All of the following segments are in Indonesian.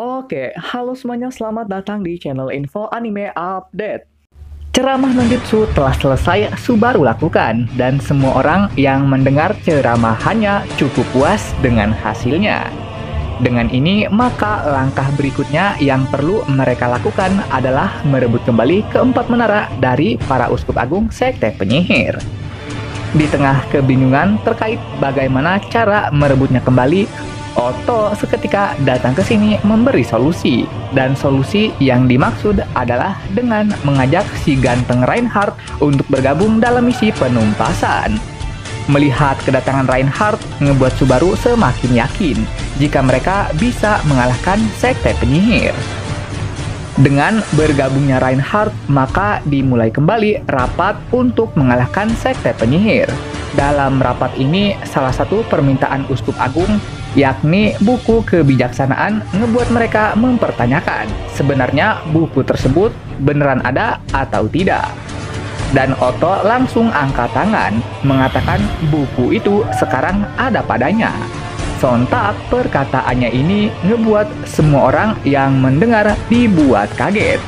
Oke, halo semuanya, selamat datang di channel Info Anime Update. Ceramah ninjutsu telah selesai Subaru lakukan, dan semua orang yang mendengar ceramahannya cukup puas dengan hasilnya. Dengan ini, maka langkah berikutnya yang perlu mereka lakukan adalah merebut kembali keempat menara dari para uskup agung sekte penyihir. Di tengah kebingungan terkait bagaimana cara merebutnya kembali, Otto seketika datang ke sini memberi solusi, dan solusi yang dimaksud adalah dengan mengajak si ganteng Reinhardt untuk bergabung dalam misi penumpasan. Melihat kedatangan Reinhardt ngebuat Subaru semakin yakin jika mereka bisa mengalahkan sekte penyihir. Dengan bergabungnya Reinhardt, maka dimulai kembali rapat untuk mengalahkan sekte penyihir. Dalam rapat ini, salah satu permintaan uskup agung, yakni buku kebijaksanaan, ngebuat mereka mempertanyakan sebenarnya buku tersebut beneran ada atau tidak. Dan Otto langsung angkat tangan, mengatakan buku itu sekarang ada padanya. Sontak perkataannya ini ngebuat semua orang yang mendengar dibuat kaget.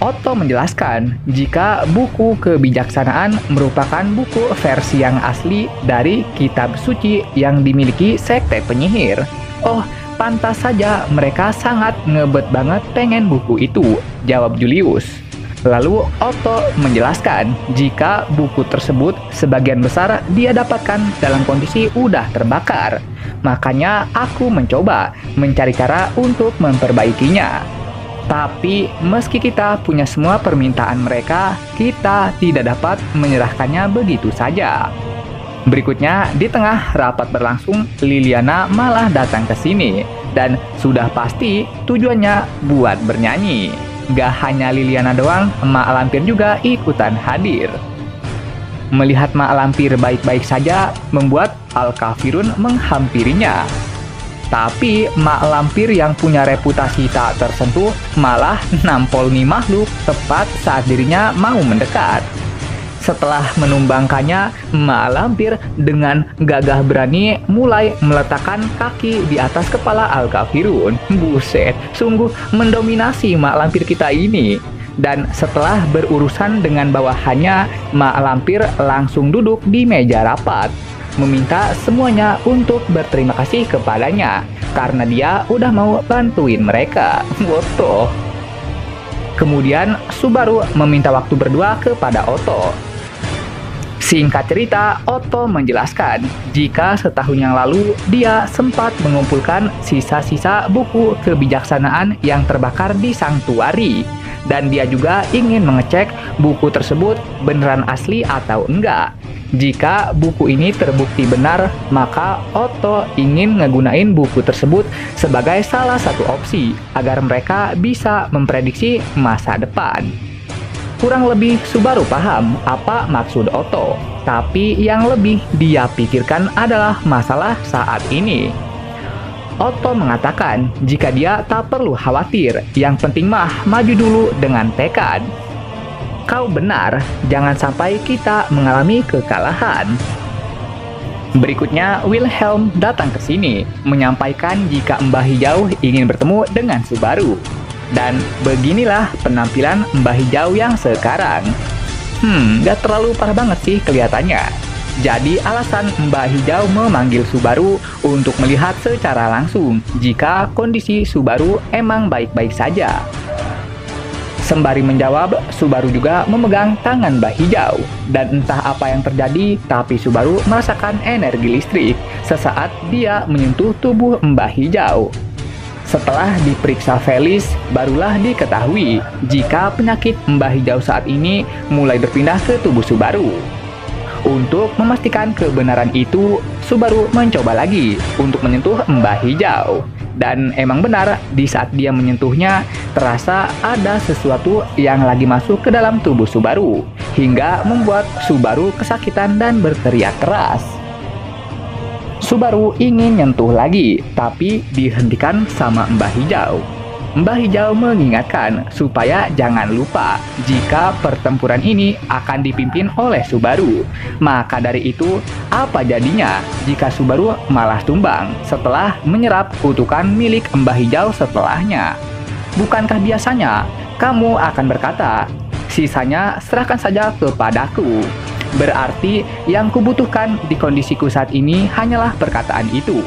Otto menjelaskan jika buku kebijaksanaan merupakan buku versi yang asli dari kitab suci yang dimiliki sekte penyihir. Oh, pantas saja mereka sangat ngebet banget pengen buku itu, jawab Julius. Lalu Otto menjelaskan jika buku tersebut sebagian besar dia dapatkan dalam kondisi udah terbakar. Makanya aku mencoba mencari cara untuk memperbaikinya. Tapi meski kita punya semua permintaan mereka, kita tidak dapat menyerahkannya begitu saja. Berikutnya, di tengah rapat berlangsung, Liliana malah datang ke sini. Dan sudah pasti tujuannya buat bernyanyi. Gak hanya Liliana doang, Mak Lampir juga ikutan hadir. Melihat Mak Lampir baik-baik saja, membuat Al-Kafirun menghampirinya. Tapi Mak Lampir yang punya reputasi tak tersentuh malah nampol nih makhluk tepat saat dirinya mau mendekat. Setelah menumbangkannya, Mak Lampir dengan gagah berani mulai meletakkan kaki di atas kepala Al-Kafirun. Buset, sungguh mendominasi Mak Lampir kita ini. Dan setelah berurusan dengan bawahannya, Mak Lampir langsung duduk di meja rapat, meminta semuanya untuk berterima kasih kepadanya karena dia udah mau bantuin mereka. Otto. Kemudian Subaru meminta waktu berdua kepada Otto. Singkat cerita, Otto menjelaskan jika setahun yang lalu dia sempat mengumpulkan sisa-sisa buku kebijaksanaan yang terbakar di Sanctuary, dan dia juga ingin mengecek buku tersebut beneran asli atau enggak. Jika buku ini terbukti benar, maka Otto ingin ngegunain buku tersebut sebagai salah satu opsi agar mereka bisa memprediksi masa depan. Kurang lebih Subaru paham apa maksud Otto, tapi yang lebih dia pikirkan adalah masalah saat ini. Otto mengatakan jika dia tak perlu khawatir, yang penting mah maju dulu dengan tekad. Kau benar, jangan sampai kita mengalami kekalahan. Berikutnya, Wilhelm datang ke sini, menyampaikan jika Mbah Hijau ingin bertemu dengan Subaru. Dan beginilah penampilan Mbah Hijau yang sekarang. Gak terlalu parah banget sih kelihatannya. Jadi alasan Mbah Hijau memanggil Subaru untuk melihat secara langsung jika kondisi Subaru emang baik-baik saja. Sembari menjawab, Subaru juga memegang tangan Mbah Hijau. Dan entah apa yang terjadi, tapi Subaru merasakan energi listrik sesaat dia menyentuh tubuh Mbah Hijau. Setelah diperiksa Felis, barulah diketahui jika penyakit Mbah Hijau saat ini mulai berpindah ke tubuh Subaru. Untuk memastikan kebenaran itu, Subaru mencoba lagi untuk menyentuh Mbah Hijau. Dan emang benar, di saat dia menyentuhnya, terasa ada sesuatu yang lagi masuk ke dalam tubuh Subaru, hingga membuat Subaru kesakitan dan berteriak keras. Subaru ingin nyentuh lagi, tapi dihentikan sama Mbah Hijau. Mbah Hijau mengingatkan supaya jangan lupa jika pertempuran ini akan dipimpin oleh Subaru. Maka dari itu, apa jadinya jika Subaru malah tumbang setelah menyerap kutukan milik Mbah Hijau setelahnya? Bukankah biasanya kamu akan berkata, "Sisanya serahkan saja kepadaku"? Berarti yang kubutuhkan di kondisiku saat ini hanyalah perkataan itu.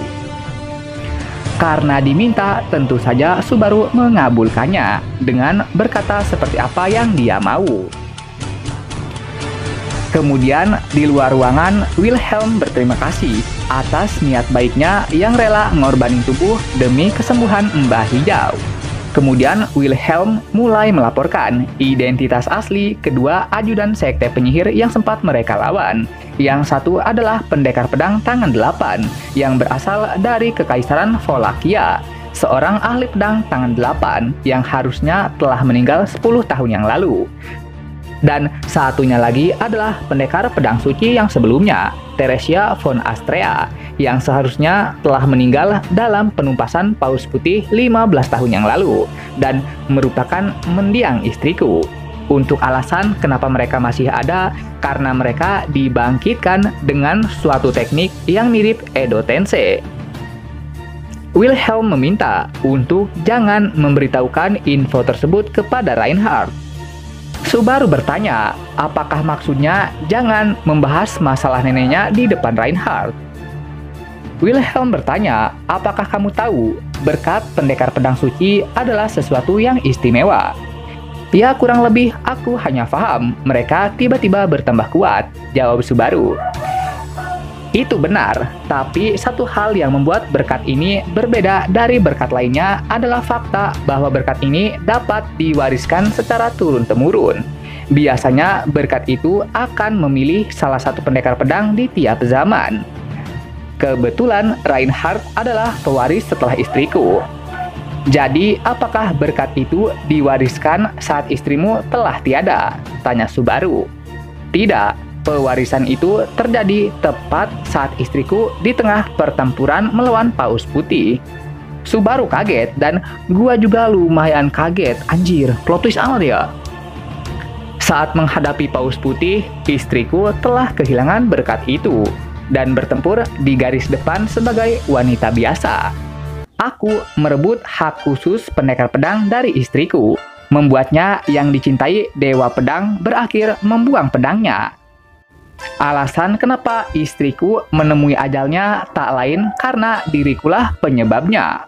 Karena diminta, tentu saja Subaru mengabulkannya dengan berkata seperti apa yang dia mau. Kemudian, di luar ruangan, Wilhelm berterima kasih atas niat baiknya yang rela ngorbanin tubuh demi kesembuhan Mbah Hijau. Kemudian, Wilhelm mulai melaporkan identitas asli kedua ajudan sekte penyihir yang sempat mereka lawan. Yang satu adalah pendekar pedang tangan 8 yang berasal dari Kekaisaran Wallachia, seorang ahli pedang tangan 8 yang harusnya telah meninggal 10 tahun yang lalu. Dan satunya lagi adalah pendekar pedang suci yang sebelumnya, Theresia von Astrea, yang seharusnya telah meninggal dalam penumpasan Paus Putih 15 tahun yang lalu dan merupakan mendiang istriku. Untuk alasan kenapa mereka masih ada, karena mereka dibangkitkan dengan suatu teknik yang mirip Edo Tensei. Wilhelm meminta untuk jangan memberitahukan info tersebut kepada Reinhardt. Subaru bertanya, apakah maksudnya jangan membahas masalah neneknya di depan Reinhardt? Wilhelm bertanya, apakah kamu tahu berkat pendekar pedang suci adalah sesuatu yang istimewa? Ya, kurang lebih aku hanya paham mereka tiba-tiba bertambah kuat, jawab Subaru. Itu benar, tapi satu hal yang membuat berkat ini berbeda dari berkat lainnya adalah fakta bahwa berkat ini dapat diwariskan secara turun-temurun. Biasanya berkat itu akan memilih salah satu pendekar pedang di tiap zaman. Kebetulan Reinhardt adalah pewaris setelah istriku. Jadi, apakah berkat itu diwariskan saat istrimu telah tiada? Tanya Subaru. Tidak, pewarisan itu terjadi tepat saat istriku di tengah pertempuran melawan Paus Putih. Subaru kaget dan gua juga lumayan kaget. Anjir, plot twist amat ya. Saat menghadapi Paus Putih, istriku telah kehilangan berkat itu dan bertempur di garis depan sebagai wanita biasa. Aku merebut hak khusus pendekar pedang dari istriku, membuatnya yang dicintai Dewa Pedang berakhir membuang pedangnya. Alasan kenapa istriku menemui ajalnya tak lain karena dirikulah penyebabnya.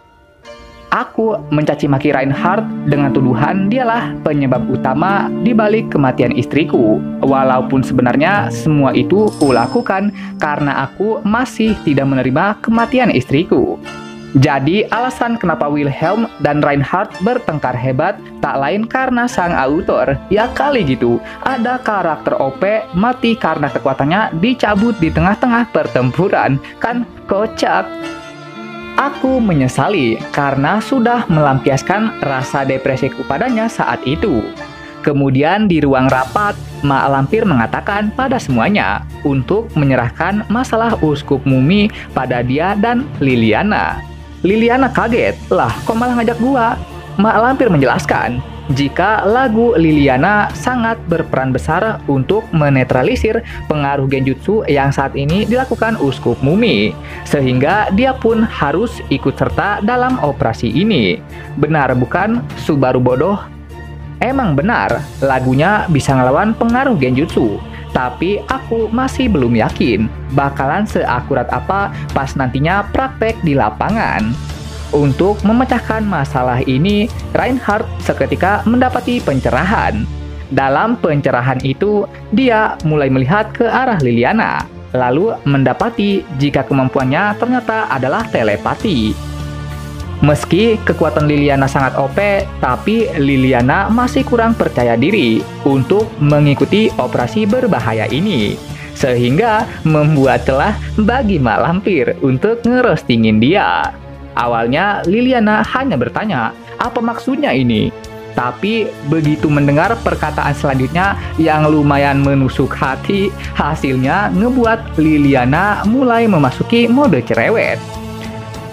Aku mencaci maki Reinhardt dengan tuduhan dialah penyebab utama di balik kematian istriku, walaupun sebenarnya semua itu kulakukan karena aku masih tidak menerima kematian istriku. Jadi alasan kenapa Wilhelm dan Reinhardt bertengkar hebat tak lain karena sang autor. Ya kali gitu, ada karakter OP mati karena kekuatannya dicabut di tengah-tengah pertempuran. Kan kocak. Aku menyesali karena sudah melampiaskan rasa depresiku padanya saat itu. Kemudian di ruang rapat, Mak Lampir mengatakan pada semuanya untuk menyerahkan masalah uskup mumi pada dia dan Liliana. Liliana kaget, lah kok malah ngajak gua? Mak Lampir menjelaskan, jika lagu Liliana sangat berperan besar untuk menetralisir pengaruh genjutsu yang saat ini dilakukan uskup mumi, sehingga dia pun harus ikut serta dalam operasi ini. Benar bukan, Subaru bodoh? Emang benar, lagunya bisa ngelawan pengaruh genjutsu. Tapi aku masih belum yakin bakalan seakurat apa pas nantinya praktek di lapangan. Untuk memecahkan masalah ini, Reinhardt seketika mendapati pencerahan. Dalam pencerahan itu, dia mulai melihat ke arah Liliana, lalu mendapati jika kemampuannya ternyata adalah telepati. Meski kekuatan Liliana sangat OP, tapi Liliana masih kurang percaya diri untuk mengikuti operasi berbahaya ini. Sehingga membuat celah bagi Mak Lampir untuk ngerostingin dia. Awalnya Liliana hanya bertanya, apa maksudnya ini? Tapi begitu mendengar perkataan selanjutnya yang lumayan menusuk hati, hasilnya ngebuat Liliana mulai memasuki mode cerewet.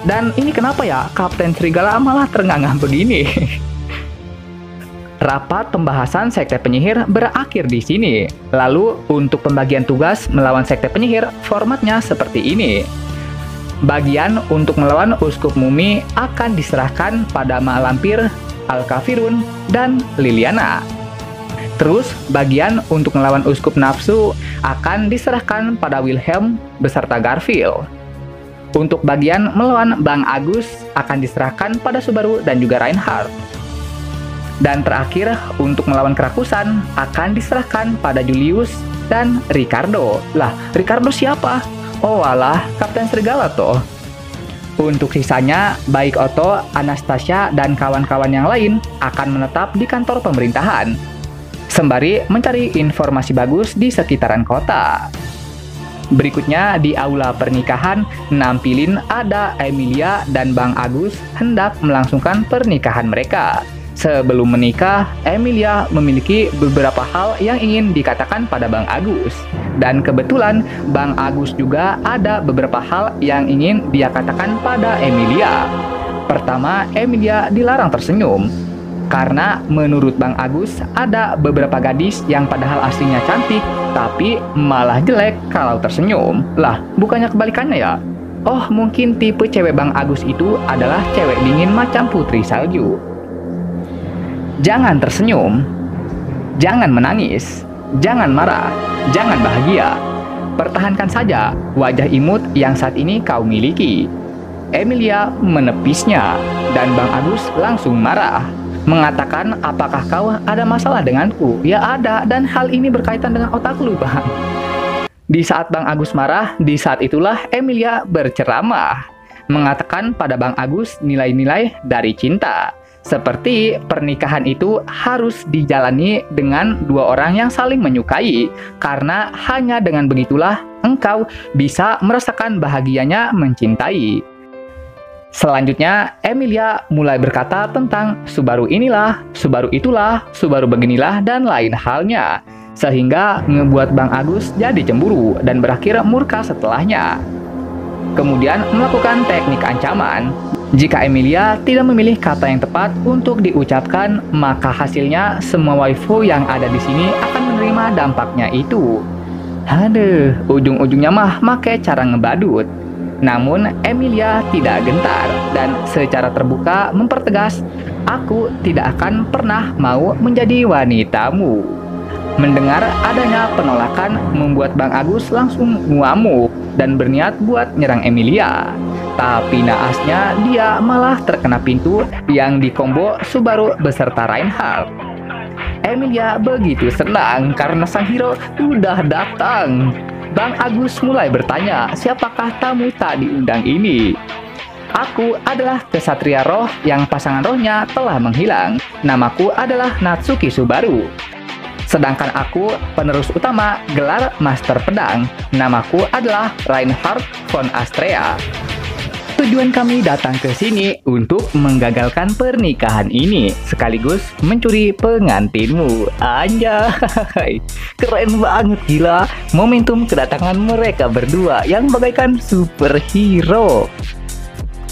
Dan ini kenapa ya Kapten Serigala malah terengah-engah begini? Rapat pembahasan Sekte Penyihir berakhir di sini. Lalu, untuk pembagian tugas melawan Sekte Penyihir, formatnya seperti ini. Bagian untuk melawan Uskup Mumi akan diserahkan pada Malampir, Al-Kafirun, dan Liliana. Terus, bagian untuk melawan Uskup Nafsu akan diserahkan pada Wilhelm beserta Garfield. Untuk bagian melawan Bang Agus akan diserahkan pada Subaru dan juga Reinhardt. Dan terakhir, untuk melawan Kerakusan akan diserahkan pada Julius dan Ricardo. Lah, Ricardo siapa? Oh alah, Kapten Serigala toh. Untuk sisanya, baik Otto, Anastasia, dan kawan-kawan yang lain akan menetap di kantor pemerintahan, sembari mencari informasi bagus di sekitaran kota. Berikutnya, di aula pernikahan, nampilin ada Emilia dan Bang Agus hendak melangsungkan pernikahan mereka. Sebelum menikah, Emilia memiliki beberapa hal yang ingin dikatakan pada Bang Agus. Dan kebetulan, Bang Agus juga ada beberapa hal yang ingin dia katakan pada Emilia. Pertama, Emilia dilarang tersenyum. Karena menurut Bang Agus, ada beberapa gadis yang padahal aslinya cantik, tapi malah jelek kalau tersenyum. Lah, bukannya kebalikannya ya? Oh, mungkin tipe cewek Bang Agus itu adalah cewek dingin macam putri salju. Jangan tersenyum, jangan menangis, jangan marah, jangan bahagia. Pertahankan saja wajah imut yang saat ini kau miliki. Emilia menepisnya, dan Bang Agus langsung marah. Mengatakan, apakah kau ada masalah denganku? Ya ada, dan hal ini berkaitan dengan otak lu, Bang. Di saat Bang Agus marah, di saat itulah Emilia berceramah. Mengatakan pada Bang Agus nilai-nilai dari cinta. Seperti pernikahan itu harus dijalani dengan dua orang yang saling menyukai, karena hanya dengan begitulah engkau bisa merasakan bahagianya mencintai. Selanjutnya, Emilia mulai berkata tentang Subaru inilah, Subaru itulah, Subaru beginilah, dan lain halnya. Sehingga ngebuat Bang Agus jadi cemburu dan berakhir murka setelahnya. Kemudian melakukan teknik ancaman. Jika Emilia tidak memilih kata yang tepat untuk diucapkan, maka hasilnya semua waifu yang ada di sini akan menerima dampaknya itu. Aduh, ujung-ujungnya mah make cara ngebadut. Namun Emilia tidak gentar dan secara terbuka mempertegas, aku tidak akan pernah mau menjadi wanitamu. Mendengar adanya penolakan membuat Bang Agus langsung ngamuk dan berniat buat nyerang Emilia. Tapi naasnya dia malah terkena pintu yang dikombo Subaru beserta Reinhardt. Emilia begitu senang karena sang hero udah datang. Bang Agus mulai bertanya, siapakah tamu tak diundang ini? Aku adalah kesatria roh yang pasangan rohnya telah menghilang. Namaku adalah Natsuki Subaru. Sedangkan aku penerus utama gelar Master Pedang. Namaku adalah Reinhardt von Astrea. Tujuan kami datang ke sini untuk menggagalkan pernikahan ini, sekaligus mencuri pengantinmu. Anjay, keren banget gila. Momentum kedatangan mereka berdua yang bagaikan superhero.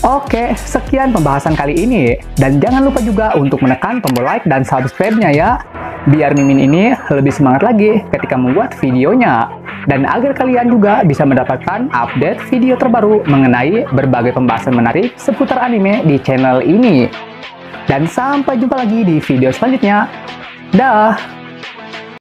Oke, sekian pembahasan kali ini. Dan jangan lupa juga untuk menekan tombol like dan subscribe-nya ya. Biar Mimin ini lebih semangat lagi ketika membuat videonya. Dan agar kalian juga bisa mendapatkan update video terbaru mengenai berbagai pembahasan menarik seputar anime di channel ini. Dan sampai jumpa lagi di video selanjutnya. Dah!